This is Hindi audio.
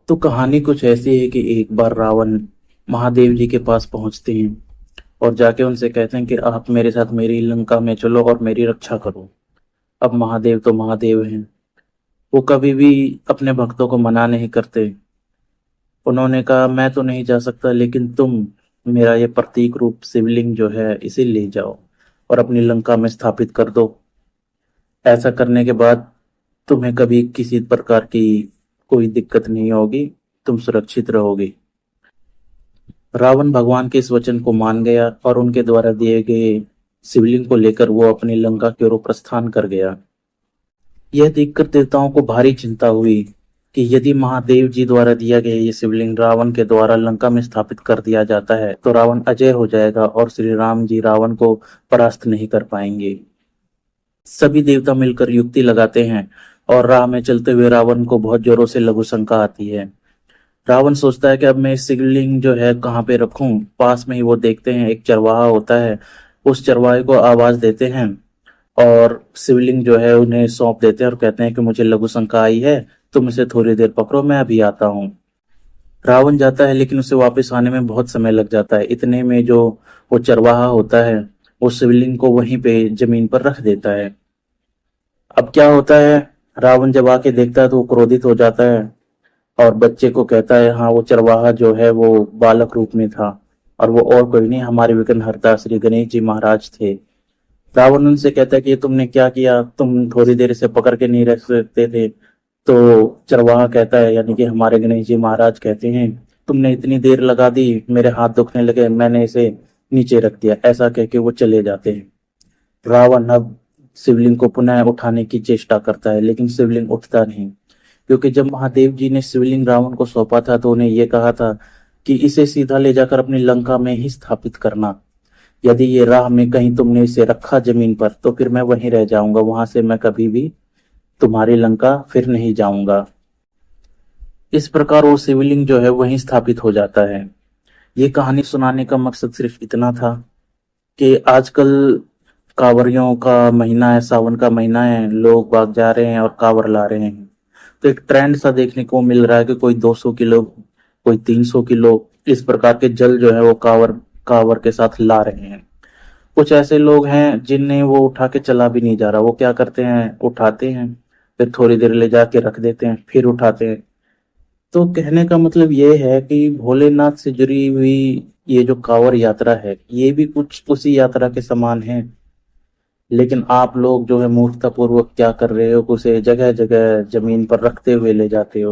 तो कहानी कुछ ऐसी है कि एक बार रावण महादेव जी के पास पहुंचते हैं और जाके उनसे कहते हैं कि आप मेरे साथ मेरी लंका में चलो और मेरी रक्षा करो। अब महादेव तो महादेव हैं, वो कभी भी अपने भक्तों को मना नहीं करते। उन्होंने कहा मैं तो नहीं जा सकता, लेकिन तुम मेरा ये प्रतीक रूप शिवलिंग जो है इसे ले जाओ और अपनी लंका में स्थापित कर दो। ऐसा करने के बाद तुम्हें कभी किसी प्रकार की कोई दिक्कत नहीं होगी, तुम सुरक्षित रहोगे। रावण भगवान के इस वचन को मान गया और उनके द्वारा दिए गए शिवलिंग को लेकर वो अपनी लंका की ओर प्रस्थान कर गया। यह देखकर देवताओं को भारी चिंता हुई कि यदि महादेव जी द्वारा दिया गया ये शिवलिंग रावण के द्वारा लंका में स्थापित कर दिया जाता है तो रावण अजय हो जाएगा और श्री राम जी रावण को परास्त नहीं कर पाएंगे। सभी देवता मिलकर युक्ति लगाते हैं और राह में चलते हुए रावण को बहुत जोरों से लघु शंका आती है। रावण सोचता है कि अब मैं शिवलिंग जो है कहाँ पे रखूं। पास में ही वो देखते हैं एक चरवाहा होता है, उस चरवाहे को आवाज देते हैं और शिवलिंग जो है उन्हें सौंप देते हैं और कहते हैं कि मुझे लघु शंका आई है, तुम इसे थोड़ी देर पकड़ो, मैं अभी आता हूँ। रावण जाता है लेकिन उसे वापस आने में बहुत समय लग जाता है। इतने में जो वो चरवाहा होता है वो शिवलिंग को वहीं पे जमीन पर रख देता है। अब क्या होता है, रावण जब आके देखता है तो वो क्रोधित हो जाता है और बच्चे को कहता है हाँ वो चरवाहा जो है वो बालक रूप में था और वो और कोई नहीं हमारे विघ्नहर्ता श्री गणेश जी महाराज थे। रावण उनसे कहता है कि ये तुमने क्या किया, तुम थोड़ी देर इसे पकड़ के नहीं रख सकते थे। तो चरवाहा कहता है यानी कि हमारे गणेश जी महाराज कहते हैं तुमने इतनी देर लगा दी, मेरे हाथ दुखने लगे, मैंने इसे नीचे रख दिया। ऐसा कह के वो चले जाते हैं। रावण अब शिवलिंग को पुनः उठाने की चेष्टा करता है लेकिन शिवलिंग उठता नहीं, क्योंकि जब महादेव जी ने शिवलिंग रावण को सौंपा था तो उन्हें यह कहा था कि इसे सीधा ले जाकर अपनी लंका में ही स्थापित करना। यदि ये राह में कहीं तुमने इसे रखा जमीन पर तो फिर मैं वहीं रह जाऊंगा, वहां से मैं कभी भी तुम्हारी लंका फिर नहीं जाऊंगा। इस प्रकार वो शिवलिंग जो है वहीं स्थापित हो जाता है। ये कहानी सुनाने का मकसद सिर्फ इतना था कि आजकल कांवरियों का महीना है, सावन का महीना है, लोग बाग जा रहे हैं और कांवर ला रहे हैं। तो एक ट्रेंड सा देखने को मिल रहा है कि कोई 200 किलो, कोई 300 किलो इस प्रकार के जल जो है वो कांवर कांवर के साथ ला रहे हैं। कुछ ऐसे लोग हैं जिन्हें वो उठा के चला भी नहीं जा रहा, वो क्या करते हैं, उठाते हैं फिर थोड़ी देर ले जाके रख देते हैं फिर उठाते हैं। तो कहने का मतलब ये है कि भोलेनाथ से जुड़ी हुई ये जो कांवर यात्रा है ये भी कुछ उसी यात्रा के समान है। लेकिन आप लोग जो है मूर्खतापूर्वक क्या कर रहे हो, उसे जगह जगह जमीन पर रखते हुए ले जाते हो।